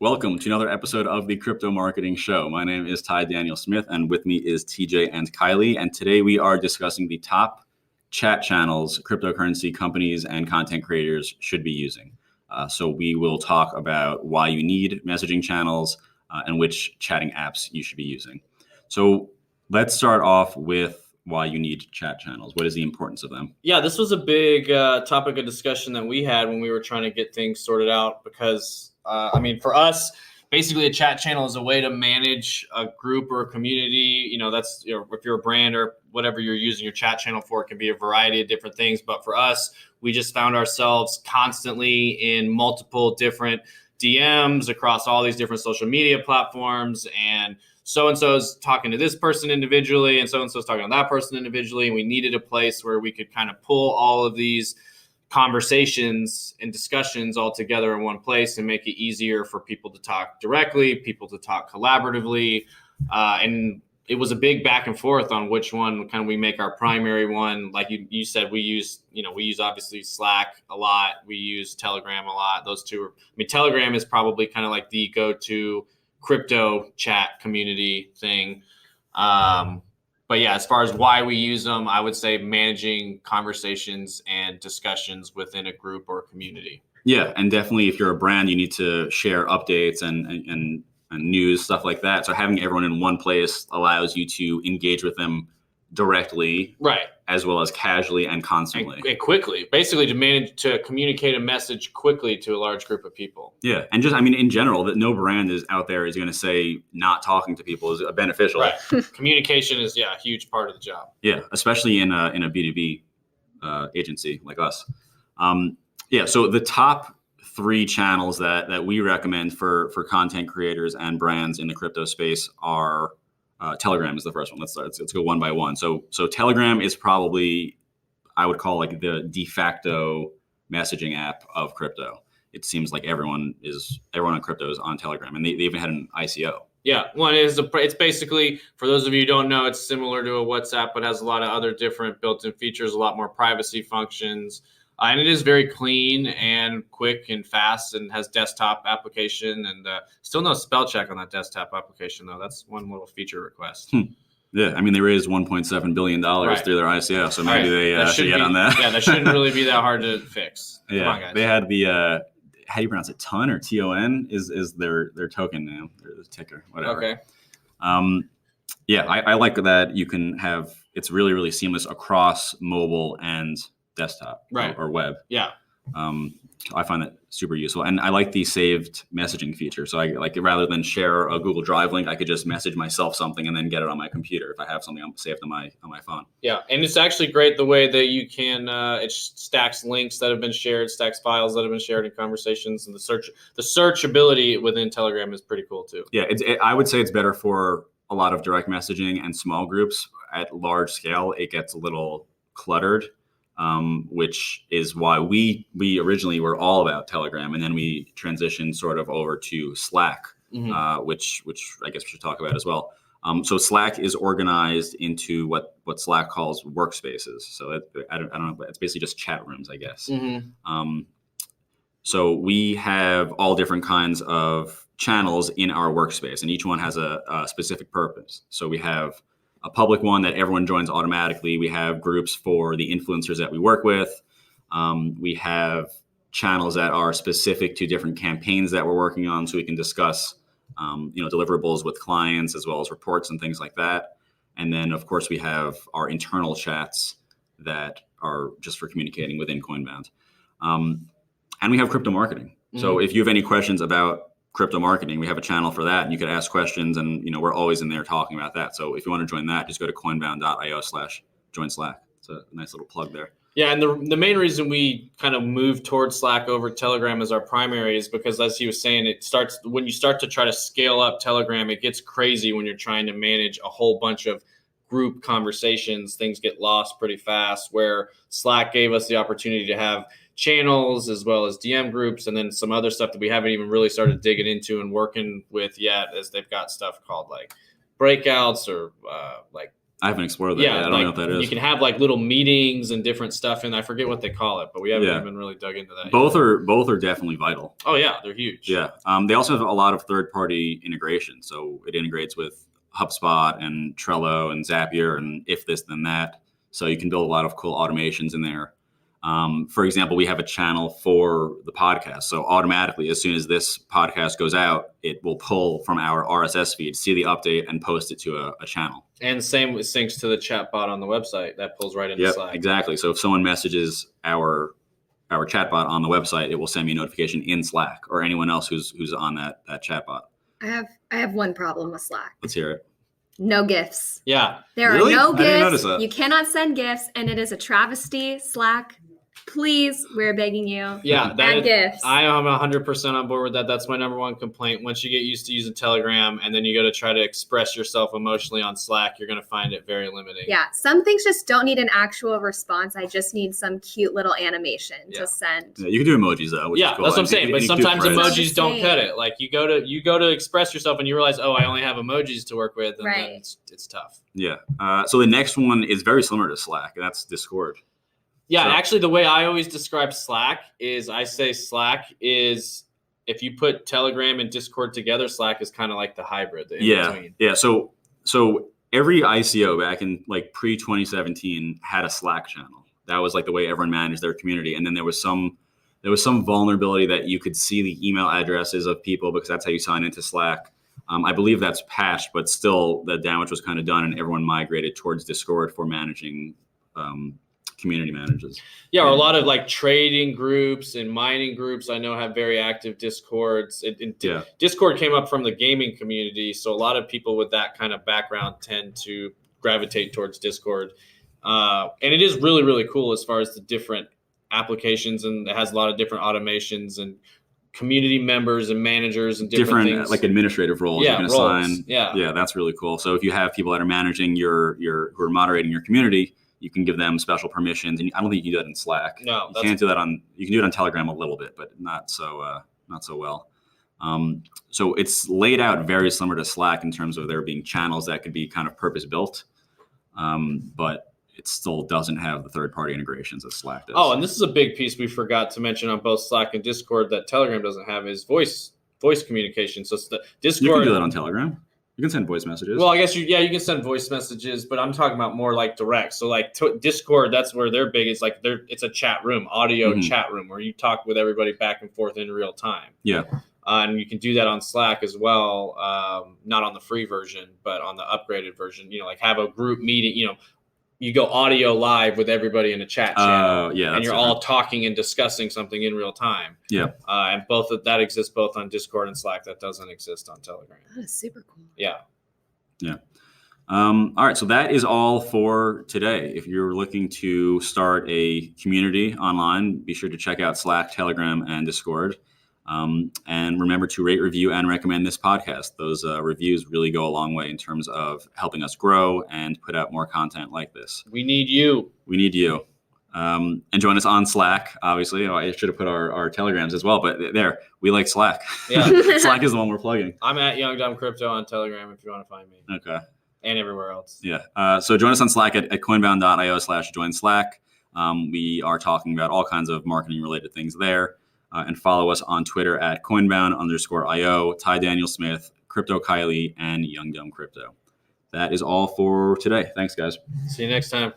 Welcome to another episode of the Crypto Marketing Show. My name is Ty Daniel Smith, and with me is TJ and Kylie. And today we are discussing the top chat channels cryptocurrency companies and content creators should be using. So we will talk about why you need messaging channels and which chatting apps you should be using. So let's start off with why you need chat channels. What is the importance of them? Yeah, this was a big topic of discussion that we had when we were trying to get things sorted out because, for us, basically a chat channel is a way to manage a group or a community. That's, if you're a brand or whatever you're using your chat channel for, it can be a variety of different things. But for us, we just found ourselves constantly in multiple different DMs across all these different social media platforms, and so-and-so's talking to this person individually and so-and-so's talking to that person individually. And we needed a place where we could kind of pull all of these conversations and discussions all together in one place and make it easier for people to talk directly, people to talk collaboratively. And it was a big back and forth on which one kind of we make our primary one. Like you said, we use obviously Slack a lot. We use Telegram a lot. Those two are, Telegram is probably kind of like the go-to crypto chat community thing. But yeah, as far as why we use them, I would say managing conversations and discussions within a group or a community. Yeah, and definitely if you're a brand, you need to share updates and news, stuff like that. So having everyone in one place allows you to engage with them directly, right, as well as casually and constantly. And quickly, basically to manage to communicate a message quickly to a large group of people. Yeah, and just, in general, that no brand is out there is going to say not talking to people is beneficial. Right. Communication is, a huge part of the job. Yeah, especially in a B2B agency like us. So the top 3 channels that we recommend for content creators and brands in the crypto space are Telegram is the first one. Let's go one by one. So Telegram is probably, I would call, like the de facto messaging app of crypto. It seems like everyone on crypto is on Telegram, and they even had an ICO. Yeah, one is it's basically, for those of you who don't know, it's similar to a WhatsApp, but has a lot of other different built-in features, a lot more privacy functions. And it is very clean and quick and fast, and has desktop application, and still no spell check on that desktop application, though. That's one little feature request. Yeah, they raised $1.7 billion through their ICO, so maybe they should get on that. Yeah, that shouldn't really be that hard to fix. Yeah, come on, guys. They had the, how do you pronounce it, TON or TON is their token now, their ticker, whatever. Okay. I like that you can have, it's really, really seamless across mobile and desktop, right, or web. Yeah. I find that super useful, and I like the saved messaging feature. So I like, rather than share a Google Drive link, I could just message myself something and then get it on my computer if I have something saved on my phone. Yeah, and it's actually great the way that you can it stacks links that have been shared, stacks files that have been shared in conversations, and the searchability within Telegram is pretty cool too. Yeah, I would say it's better for a lot of direct messaging and small groups. At large scale, it gets a little cluttered. Which is why we originally were all about Telegram, and then we transitioned sort of over to Slack, which I guess we should talk about as well. So Slack is organized into what Slack calls workspaces. So I don't know, but it's basically just chat rooms, I guess. So we have all different kinds of channels in our workspace, and each one has a specific purpose. So we have a public one that everyone joins automatically. We have groups for the influencers that we work with. We have channels that are specific to different campaigns that we're working on, so we can discuss, deliverables with clients, as well as reports and things like that. And then, of course, we have our internal chats that are just for communicating within Coinbound. And we have crypto marketing. So if you have any questions about crypto marketing, we have a channel for that, and you could ask questions, and we're always in there talking about that. So if you want to join that, just go to coinbound.io/join Slack. It's a nice little plug there. Yeah, and the main reason we kind of moved towards Slack over Telegram as our primary is because, as he was saying, when you start to try to scale up Telegram, it gets crazy when you're trying to manage a whole bunch of group conversations. Things get lost pretty fast, where Slack gave us the opportunity to have channels as well as DM groups, and then some other stuff that we haven't even really started digging into and working with yet, as they've got stuff called like breakouts or like I haven't explored that. Yeah, yet. I don't like, know what that is. You can have like little meetings and different stuff, and I forget what they call it, but we haven't even really dug into that. Both are definitely vital. Oh yeah, they're huge. Yeah, they also have a lot of third-party integration, so it integrates with HubSpot and Trello and Zapier and if this then that. So you can build a lot of cool automations in there. For example, we have a channel for the podcast. So automatically, as soon as this podcast goes out, it will pull from our RSS feed, see the update, and post it to a channel. And same with syncs to the chat bot on the website. That pulls right into Slack. Exactly. So if someone messages our chatbot on the website, it will send me a notification in Slack or anyone else who's on that chatbot. I have one problem with Slack. Let's hear it. No GIFs. Yeah. There Really? are no I didn't notice GIFs. that. You cannot send GIFs, and it is a travesty. Slack, please, we're begging you. Yeah, add GIFs. I am 100% on board with that. That's my number one complaint. Once you get used to using Telegram and then you go to try to express yourself emotionally on Slack, you're going to find it very limiting. Yeah, some things just don't need an actual response. I just need some cute little animation to send. Yeah, you can do emojis though. Which is cool. That's what I'm saying. But sometimes emojis don't Same. cut it. Like you go to express yourself and you realize, oh, I only have emojis to work with, and then it's tough. Yeah. So the next one is very similar to Slack, and that's Discord. Yeah, So- actually, the way I always describe Slack is I say Slack is if you put Telegram and Discord together, Slack is kind of like the hybrid, the in-between. Yeah. So every ICO back in like pre-2017 had a Slack channel. That was like the way everyone managed their community. And then there was some vulnerability that you could see the email addresses of people because that's how you sign into Slack. I believe that's patched, but still the damage was kind of done and everyone migrated towards Discord for managing community managers. Yeah, or a lot of like trading groups and mining groups I know have very active Discords. Discord came up from the gaming community, so a lot of people with that kind of background tend to gravitate towards Discord. And it is really, really cool as far as the different applications, and it has a lot of different automations and community members and managers and different things. Like administrative roles you can assign. Yeah, that's really cool. So if you have people that are managing who are moderating your community, you can give them special permissions, and I don't think you can do that in Slack. No, you can't do that you can do it on Telegram a little bit, but not so well. So it's laid out very similar to Slack in terms of there being channels that could be kind of purpose built, but it still doesn't have the third party integrations that Slack does. Oh, and this is a big piece we forgot to mention on both Slack and Discord that Telegram doesn't have is voice communication. So it's the Discord. You can do that on Telegram. You can send voice messages. Well, I guess you can send voice messages, but I'm talking about more like direct. So like Discord, that's where they're big. It's like it's a chat room, audio chat room where you talk with everybody back and forth in real time. Yeah. And you can do that on Slack as well. Not on the free version, but on the upgraded version, like have a group meeting, you go audio live with everybody in a chat channel, and you're all talking and discussing something in real time. Yeah, and both of that exists both on Discord and Slack. That doesn't exist on Telegram. That is super cool. Yeah. All right, so that is all for today. If you're looking to start a community online, be sure to check out Slack, Telegram, and Discord. And remember to rate, review, and recommend this podcast. Those reviews really go a long way in terms of helping us grow and put out more content like this. We need you. And join us on Slack, obviously. I should have put our Telegrams as well, but we like Slack. Yeah. Slack is the one we're plugging. I'm at Young Dumb Crypto on Telegram if you want to find me. Okay. And everywhere else. Yeah. So join us on Slack at coinbound.io/join Slack. We are talking about all kinds of marketing related things there. And follow us on Twitter at coinbound_IO, Ty Daniel Smith, Crypto Kylie, and Young Dumb Crypto. That is all for today. Thanks, guys. See you next time.